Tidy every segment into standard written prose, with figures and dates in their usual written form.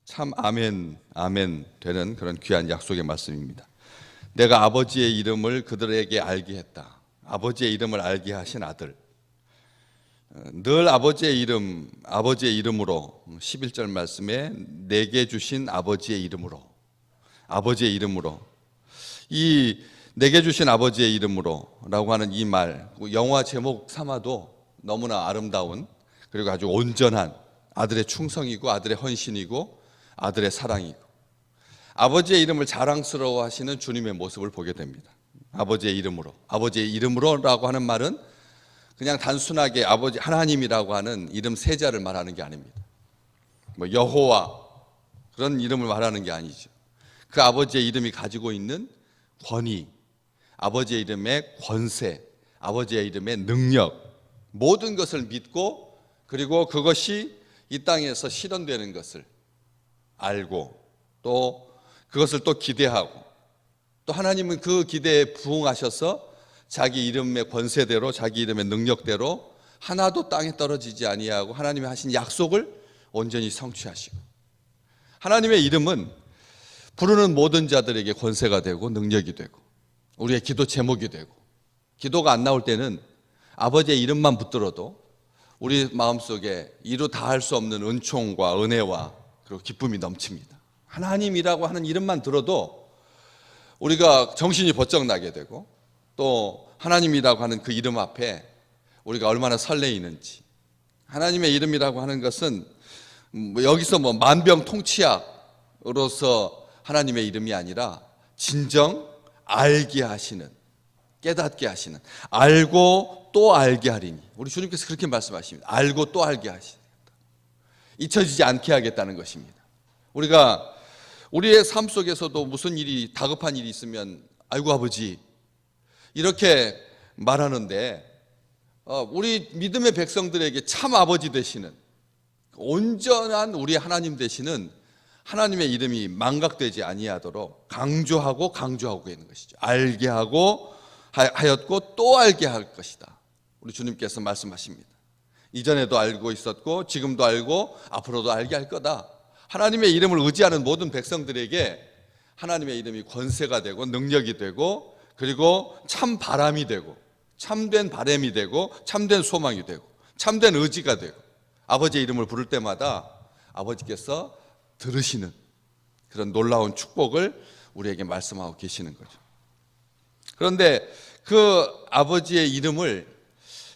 참 아멘, 아멘 되는 그런 귀한 약속의 말씀입니다. 내가 아버지의 이름을 그들에게 알게 했다. 아버지의 이름을 알게 하신 아들. 늘 아버지의 이름으로 11절 말씀에 내게 주신 아버지의 이름으로, 아버지의 이름으로, 이 내게 주신 아버지의 이름으로 라고 하는 이 말, 영화 제목 삼아도 너무나 아름다운, 그리고 아주 온전한 아들의 충성이고 아들의 헌신이고 아들의 사랑이고 아버지의 이름을 자랑스러워 하시는 주님의 모습을 보게 됩니다. 아버지의 이름으로 라고 하는 말은 그냥 단순하게 아버지 하나님이라고 하는 이름 세자를 말하는 게 아닙니다. 뭐 여호와 그런 이름을 말하는 게 아니죠. 그 아버지의 이름이 가지고 있는 권위, 아버지의 이름의 권세, 아버지의 이름의 능력, 모든 것을 믿고 그리고 그것이 이 땅에서 실현되는 것을 알고 또 그것을 또 기대하고 또 하나님은 그 기대에 부응하셔서 자기 이름의 권세대로 자기 이름의 능력대로 하나도 땅에 떨어지지 아니하고 하나님이 하신 약속을 온전히 성취하시고, 하나님의 이름은 부르는 모든 자들에게 권세가 되고 능력이 되고 우리의 기도 제목이 되고, 기도가 안 나올 때는 아버지의 이름만 붙들어도 우리 마음속에 이루 다할 수 없는 은총과 은혜와 그리고 기쁨이 넘칩니다. 하나님이라고 하는 이름만 들어도 우리가 정신이 번쩍 나게 되고 또 하나님이라고 하는 그 이름 앞에 우리가 얼마나 설레이는지. 하나님의 이름이라고 하는 것은 여기서 만병통치약으로서 하나님의 이름이 아니라 진정 알게 하시는, 깨닫게 하시는, 알고 또 알게 하리니. 우리 주님께서 그렇게 말씀하십니다. 알고 또 알게 하시겠다. 잊혀지지 않게 하겠다는 것입니다. 우리가 우리의 삶 속에서도 무슨 일이, 다급한 일이 있으면 아이고 아버지 이렇게 말하는데, 우리 믿음의 백성들에게 참 아버지 되시는, 온전한 우리 하나님 되시는 하나님의 이름이 망각되지 아니하도록 강조하고 있는 것이죠. 알게 하고 하였고 또 알게 할 것이다. 우리 주님께서 말씀하십니다. 이전에도 알고 있었고 지금도 알고 앞으로도 알게 할 거다. 하나님의 이름을 의지하는 모든 백성들에게 하나님의 이름이 권세가 되고 능력이 되고 그리고 참 바람이 되고 참된 바람이 되고 참된 소망이 되고 참된 의지가 되고, 아버지의 이름을 부를 때마다 아버지께서 들으시는 그런 놀라운 축복을 우리에게 말씀하고 계시는 거죠. 그런데 그 아버지의 이름을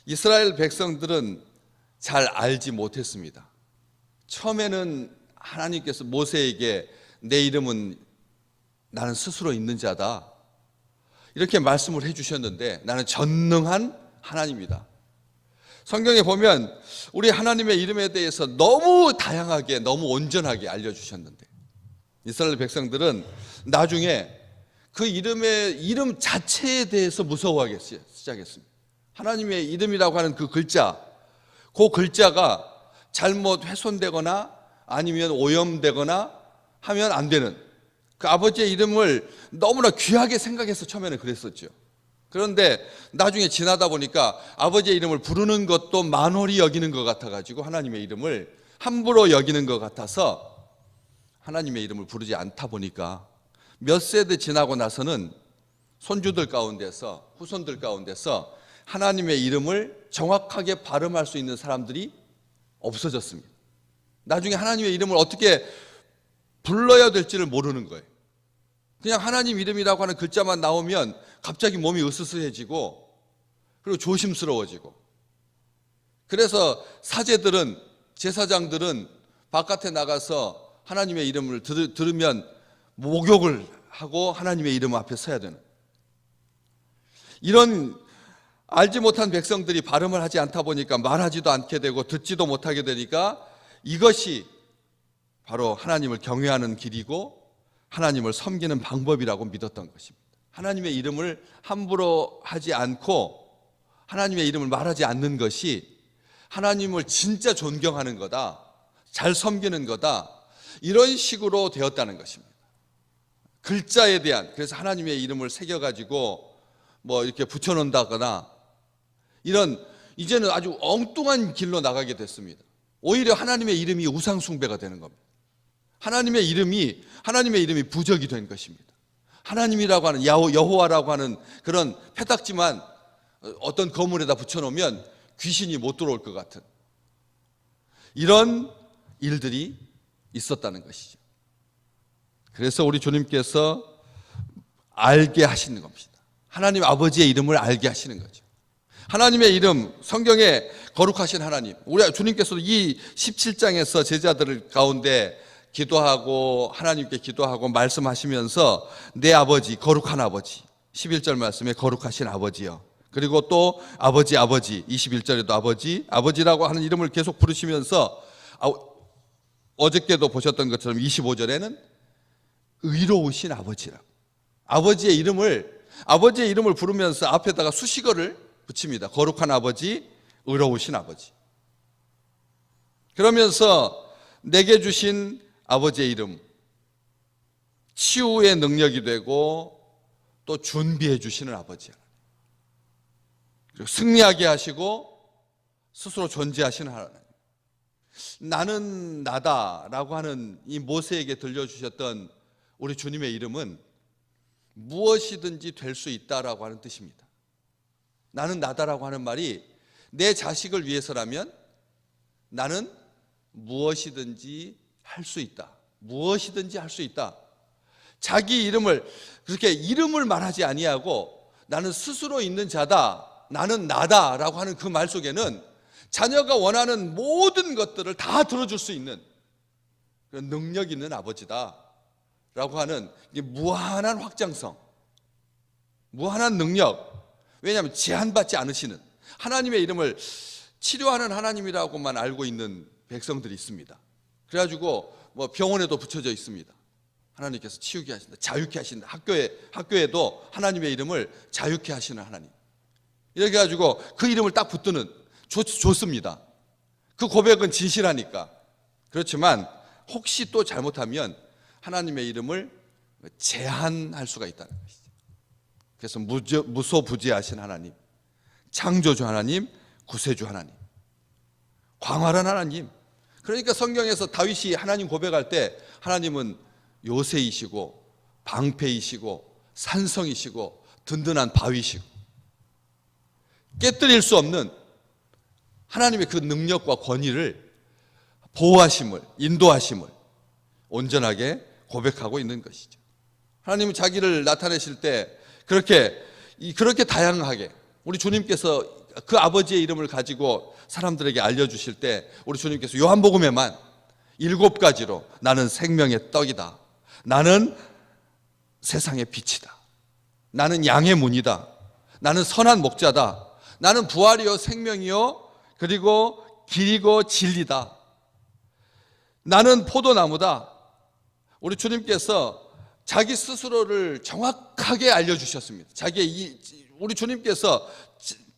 이스라엘 백성들은 잘 알지 못했습니다. 처음에는 하나님께서 모세에게 내 이름은 나는 스스로 있는 자다 이렇게 말씀을 해주셨는데, 나는 전능한 하나님이다. 성경에 보면 우리 하나님의 이름에 대해서 너무 다양하게 너무 온전하게 알려주셨는데 이스라엘 백성들은 나중에 그 이름 자체에 대해서 무서워하기 시작했습니다. 하나님의 이름이라고 하는 그 글자가 잘못 훼손되거나 아니면 오염되거나 하면 안 되는 그 아버지의 이름을 너무나 귀하게 생각해서 처음에는 그랬었죠. 그런데 나중에 지나다 보니까 아버지의 이름을 부르는 것도 만홀히 여기는 것 같아가지고 하나님의 이름을 함부로 여기는 것 같아서 하나님의 이름을 부르지 않다 보니까 몇 세대 지나고 나서는 손주들 가운데서, 후손들 가운데서 하나님의 이름을 정확하게 발음할 수 있는 사람들이 없어졌습니다. 나중에 하나님의 이름을 어떻게 불러야 될지를 모르는 거예요. 그냥 하나님 이름이라고 하는 글자만 나오면 갑자기 몸이 으스스해지고 그리고 조심스러워지고, 그래서 사제들은, 제사장들은 바깥에 나가서 하나님의 이름을 들으면 목욕을 하고 하나님의 이름 앞에 서야 되는, 이런 알지 못한 백성들이 발음을 하지 않다 보니까 말하지도 않게 되고 듣지도 못하게 되니까 이것이 바로 하나님을 경외하는 길이고 하나님을 섬기는 방법이라고 믿었던 것입니다. 하나님의 이름을 함부로 하지 않고 하나님의 이름을 말하지 않는 것이 하나님을 진짜 존경하는 거다, 잘 섬기는 거다, 이런 식으로 되었다는 것입니다. 글자에 대한, 그래서 하나님의 이름을 새겨가지고 이렇게 붙여놓는다거나 이런, 이제는 아주 엉뚱한 길로 나가게 됐습니다. 오히려 하나님의 이름이 우상숭배가 되는 겁니다. 하나님의 이름이 부적이 된 것입니다. 하나님이라고 하는 여호와라고 하는 그런 페딱지만 어떤 건물에다 붙여놓으면 귀신이 못 들어올 것 같은 이런 일들이 있었다는 것이죠. 그래서 우리 주님께서 알게 하시는 겁니다. 하나님 아버지의 이름을 알게 하시는 거죠. 하나님의 이름, 성경에 거룩하신 하나님, 우리 주님께서도 이 17장에서 제자들 가운데 기도하고 하나님께 기도하고 말씀하시면서 내 아버지, 거룩한 아버지, 11절 말씀에 거룩하신 아버지요, 그리고 또 아버지 21절에도 아버지라고 하는 이름을 계속 부르시면서 어저께도 보셨던 것처럼 25절에는 의로우신 아버지라고 아버지의 이름을 부르면서 앞에다가 수식어를 붙입니다. 거룩한 아버지, 의로우신 아버지. 그러면서 내게 주신 아버지의 이름, 치유의 능력이 되고 또 준비해 주시는 아버지, 그리고 승리하게 하시고 스스로 존재하시는 하나님. 나는 나다라고 하는 이 모세에게 들려주셨던 우리 주님의 이름은 무엇이든지 될 수 있다라고 하는 뜻입니다. 나는 나다라고 하는 말이 내 자식을 위해서라면 나는 무엇이든지 할 수 있다. 무엇이든지 할 수 있다. 자기 이름을 그렇게 이름을 말하지 아니하고 나는 스스로 있는 자다. 나는 나다라고 하는 그 말 속에는 자녀가 원하는 모든 것들을 다 들어줄 수 있는 그런 능력 있는 아버지다라고 하는 무한한 확장성, 무한한 능력. 왜냐하면 제한받지 않으시는 하나님의 이름을 치료하는 하나님이라고만 알고 있는 백성들이 있습니다. 그래가지고 병원에도 붙여져 있습니다. 하나님께서 치유케 하신다, 자유케 하신다. 학교에도 하나님의 이름을 자유케 하시는 하나님. 이렇게 해가지고 그 이름을 딱 붙드는 좋습니다. 그 고백은 진실하니까. 그렇지만 혹시 또 잘못하면 하나님의 이름을 제한할 수가 있다는 것이죠. 그래서 무소부지하신 하나님, 창조주 하나님, 구세주 하나님, 광활한 하나님. 그러니까 성경에서 다윗이 하나님 고백할 때 하나님은 요새이시고 방패이시고 산성이시고 든든한 바위시고 깨뜨릴 수 없는 하나님의 그 능력과 권위를, 보호하심을, 인도하심을 온전하게 고백하고 있는 것이죠. 하나님은 자기를 나타내실 때 그렇게 다양하게 우리 주님께서 그 아버지의 이름을 가지고 사람들에게 알려주실 때 우리 주님께서 요한복음에만 7가지로 나는 생명의 떡이다, 나는 세상의 빛이다, 나는 양의 문이다, 나는 선한 목자다, 나는 부활이요 생명이요 그리고 길이고 진리다, 나는 포도나무다. 우리 주님께서 자기 스스로를 정확하게 알려주셨습니다. 우리 주님께서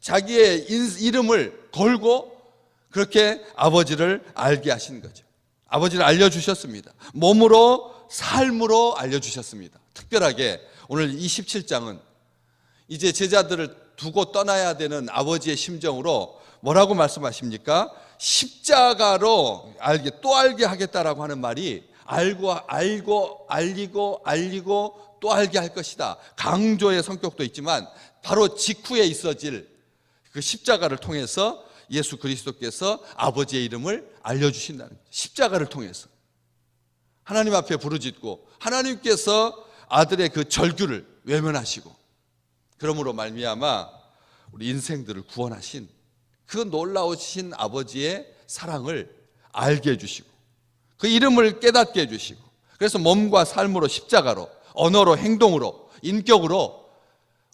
자기의 이름을 걸고 그렇게 아버지를 알게 하신 거죠. 아버지를 알려주셨습니다. 몸으로, 삶으로 알려주셨습니다. 특별하게 오늘 이 17장은 이제 제자들을 두고 떠나야 되는 아버지의 심정으로 뭐라고 말씀하십니까? 십자가로 알게 하겠다라고 하는 말이 알리고 또 알게 할 것이다. 강조의 성격도 있지만 바로 직후에 있어질 그 십자가를 통해서 예수 그리스도께서 아버지의 이름을 알려주신다는 거예요. 십자가를 통해서 하나님 앞에 부르짖고 하나님께서 아들의 그 절규를 외면하시고 그러므로 말미암아 우리 인생들을 구원하신 그 놀라우신 아버지의 사랑을 알게 해주시고 그 이름을 깨닫게 해주시고 그래서 몸과 삶으로 십자가로 언어로 행동으로 인격으로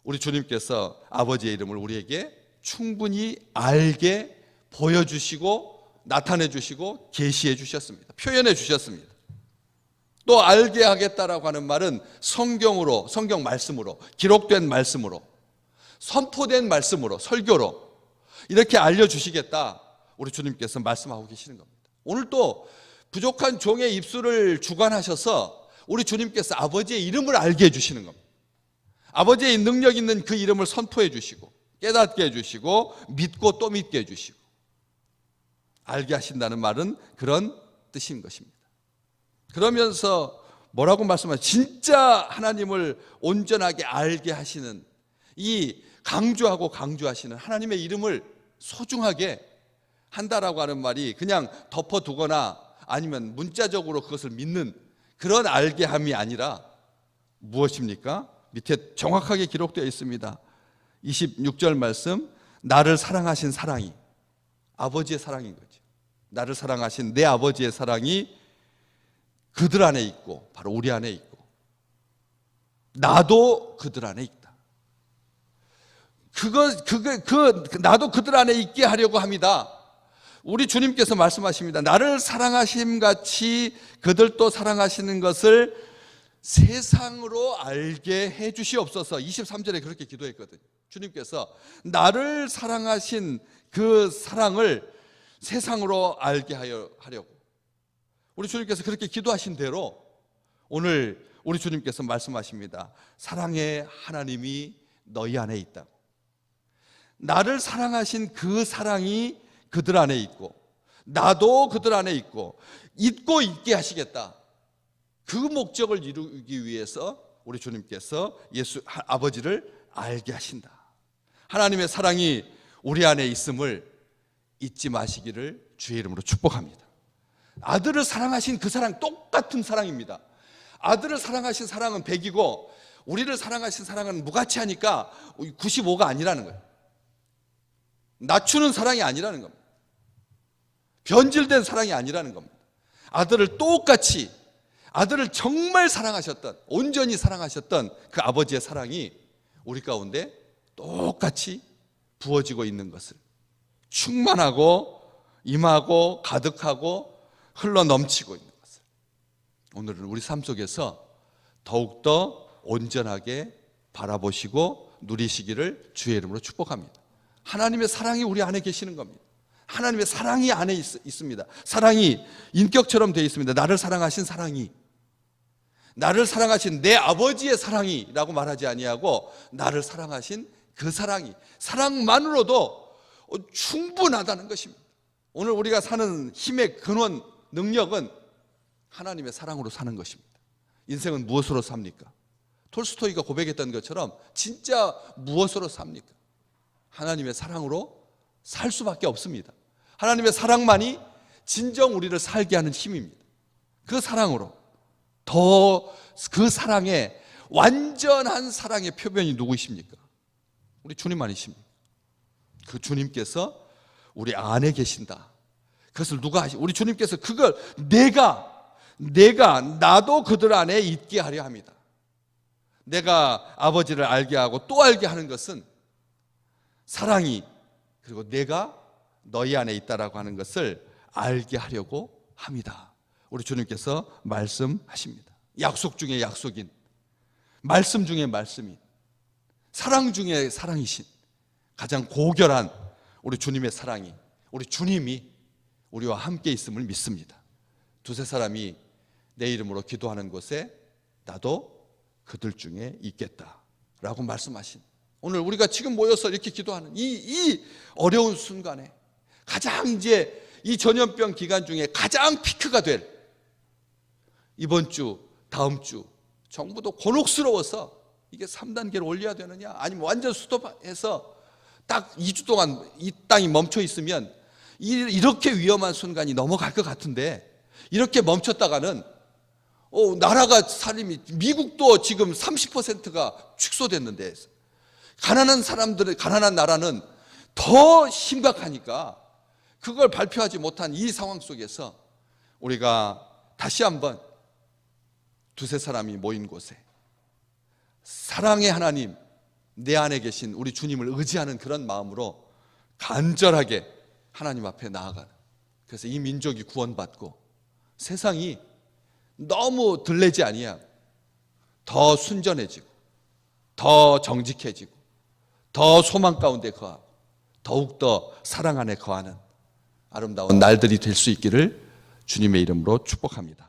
우리 주님께서 아버지의 이름을 우리에게 충분히 알게 보여주시고 나타내 주시고 계시해 주셨습니다. 표현해 주셨습니다. 또 알게 하겠다라고 하는 말은 성경 말씀으로 기록된 말씀으로 선포된 말씀으로 설교로 이렇게 알려주시겠다 우리 주님께서 말씀하고 계시는 겁니다. 오늘 또 부족한 종의 입술을 주관하셔서 우리 주님께서 아버지의 이름을 알게 해주시는 겁니다. 아버지의 능력 있는 그 이름을 선포해 주시고 깨닫게 해주시고 믿고 또 믿게 해주시고 알게 하신다는 말은 그런 뜻인 것입니다. 그러면서 뭐라고 말씀하세요? 진짜 하나님을 온전하게 알게 하시는, 이 강조하고 강조하시는 하나님의 이름을 소중하게 한다라고 하는 말이 그냥 덮어두거나 아니면 문자적으로 그것을 믿는 그런 알게함이 아니라 무엇입니까? 밑에 정확하게 기록되어 있습니다. 26절 말씀, 나를 사랑하신 사랑이, 아버지의 사랑인 거죠. 나를 사랑하신 내 아버지의 사랑이 그들 안에 있고 바로 우리 안에 있고 나도 그들 안에 있다. 나도 그들 안에 있게 하려고 합니다. 우리 주님께서 말씀하십니다. 나를 사랑하심 같이 그들도 사랑하시는 것을 세상으로 알게 해 주시옵소서. 23절에 그렇게 기도했거든요. 주님께서 나를 사랑하신 그 사랑을 세상으로 알게 하려고 우리 주님께서 그렇게 기도하신 대로 오늘 우리 주님께서 말씀하십니다. 사랑의 하나님이 너희 안에 있다고. 나를 사랑하신 그 사랑이 그들 안에 있고 나도 그들 안에 있고 있고 있게 하시겠다. 그 목적을 이루기 위해서 우리 주님께서 예수 아버지를 알게 하신다. 하나님의 사랑이 우리 안에 있음을 잊지 마시기를 주의 이름으로 축복합니다. 아들을 사랑하신 그 사랑 똑같은 사랑입니다. 아들을 사랑하신 사랑은 100이고 우리를 사랑하신 사랑은 무가치하니까 95가 아니라는 거예요. 낮추는 사랑이 아니라는 겁니다. 변질된 사랑이 아니라는 겁니다. 아들을 똑같이, 아들을 정말 사랑하셨던, 온전히 사랑하셨던 그 아버지의 사랑이 우리 가운데 똑같이 부어지고 있는 것을, 충만하고 임하고 가득하고 흘러 넘치고 있는 것을 오늘은 우리 삶 속에서 더욱더 온전하게 바라보시고 누리시기를 주의 이름으로 축복합니다. 하나님의 사랑이 우리 안에 계시는 겁니다. 하나님의 사랑이 안에 있습니다. 사랑이 인격처럼 되어 있습니다. 나를 사랑하신 사랑이, 나를 사랑하신 내 아버지의 사랑이라고 말하지 아니하고 나를 사랑하신 그 사랑이, 사랑만으로도 충분하다는 것입니다. 오늘 우리가 사는 힘의 근원, 능력은 하나님의 사랑으로 사는 것입니다. 인생은 무엇으로 삽니까? 톨스토이가 고백했던 것처럼 진짜 무엇으로 삽니까? 하나님의 사랑으로 살 수밖에 없습니다. 하나님의 사랑만이 진정 우리를 살게 하는 힘입니다. 그 사랑으로, 더 그 사랑의 완전한 사랑의 표변이 누구이십니까? 우리 주님 아니십니까? 그 주님께서 우리 안에 계신다. 그것을 누가 하시? 우리 주님께서 그걸 나도 그들 안에 있게 하려 합니다. 내가 아버지를 알게 하고 또 알게 하는 것은 사랑이, 그리고 내가 너희 안에 있다라고 하는 것을 알게 하려고 합니다. 우리 주님께서 말씀하십니다. 약속 중에 약속인, 말씀 중에 말씀인, 사랑 중에 사랑이신 가장 고결한 우리 주님의 사랑이, 우리 주님이 우리와 함께 있음을 믿습니다. 두세 사람이 내 이름으로 기도하는 곳에 나도 그들 중에 있겠다라고 말씀하신, 오늘 우리가 지금 모여서 이렇게 기도하는 이 어려운 순간에 가장 이제 이 전염병 기간 중에 가장 피크가 될 이번 주, 다음 주 정부도 곤혹스러워서 이게 3단계로 올려야 되느냐, 아니면 완전 스톱해서 딱 2주 동안 이 땅이 멈춰 있으면 이렇게 위험한 순간이 넘어갈 것 같은데, 이렇게 멈췄다가는 나라가 살림이, 미국도 지금 30%가 축소됐는데 가난한 사람들의, 가난한 나라는 더 심각하니까 그걸 발표하지 못한 이 상황 속에서 우리가 다시 한번 두세 사람이 모인 곳에 사랑의 하나님, 내 안에 계신 우리 주님을 의지하는 그런 마음으로 간절하게 하나님 앞에 나아가는, 그래서 이 민족이 구원받고 세상이 너무 들레지 아니하고 더 순전해지고 더 정직해지고 더 소망 가운데 거하고 더욱더 사랑 안에 거하는 아름다운 날들이 될 수 있기를 주님의 이름으로 축복합니다.